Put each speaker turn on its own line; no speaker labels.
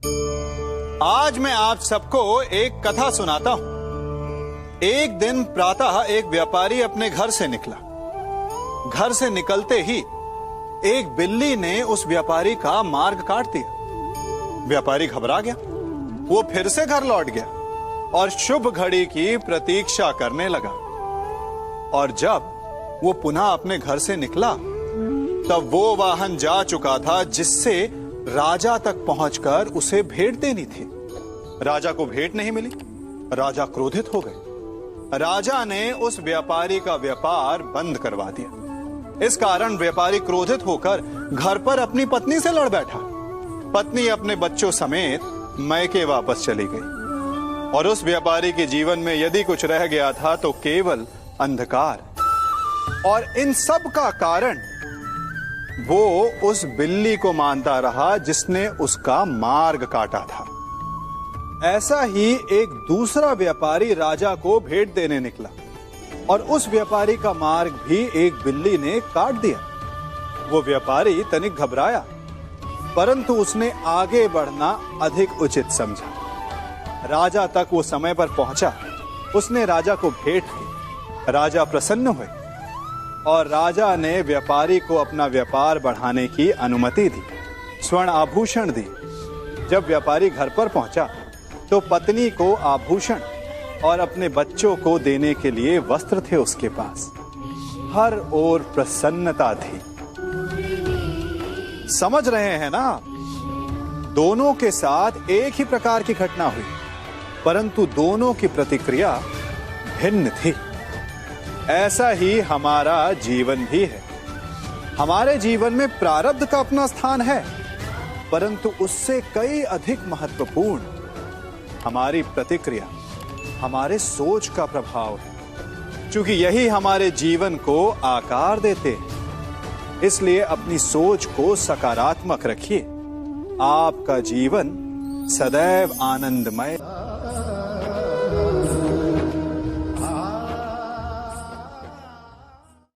आज मैं आप सबको एक कथा सुनाता हूं। एक दिन प्रातः एक व्यापारी अपने घर से निकला। घर से निकलते ही एक बिल्ली ने उस व्यापारी का मार्ग काट दिया। व्यापारी घबरा गया। वो फिर से घर लौट गया और शुभ घड़ी की प्रतीक्षा करने लगा। और जब वो पुनः अपने घर से निकला तब वो वाहन जा चुका था जिससे राजा तक पहुंचकर उसे भेंट देनी थी। राजा को भेंट नहीं मिली। राजा क्रोधित हो गए। राजा ने उस व्यापारी का व्यापार बंद करवा दिया। इस कारण व्यापारी क्रोधित होकर घर पर अपनी पत्नी से लड़ बैठा। पत्नी अपने बच्चों समेत मैके वापस चली गई और उस व्यापारी के जीवन में यदि कुछ रह गया था तो केवल अंधकार। और इन सब का कारण वो उस बिल्ली को मानता रहा जिसने उसका मार्ग काटा था। ऐसा ही एक दूसरा व्यापारी राजा को भेंट देने निकला और उस व्यापारी का मार्ग भी एक बिल्ली ने काट दिया। वो व्यापारी तनिक घबराया, परंतु उसने आगे बढ़ना अधिक उचित समझा। राजा तक वो समय पर पहुंचा। उसने राजा को भेंट की। राजा प्रसन्न हुए और राजा ने व्यापारी को अपना व्यापार बढ़ाने की अनुमति दी, स्वर्ण आभूषण दी। जब व्यापारी घर पर पहुंचा तो पत्नी को आभूषण और अपने बच्चों को देने के लिए वस्त्र थे उसके पास। हर ओर प्रसन्नता थी। समझ रहे हैं ना? दोनों के साथ एक ही प्रकार की घटना हुई, परंतु दोनों की प्रतिक्रिया भिन्न थी। ऐसा ही हमारा जीवन भी है। हमारे जीवन में प्रारब्ध का अपना स्थान है, परंतु उससे कई अधिक महत्वपूर्ण हमारी प्रतिक्रिया, हमारे सोच का प्रभाव है, क्योंकि यही हमारे जीवन को आकार देते हैं। इसलिए अपनी सोच को सकारात्मक रखिए। आपका जीवन सदैव आनंदमय।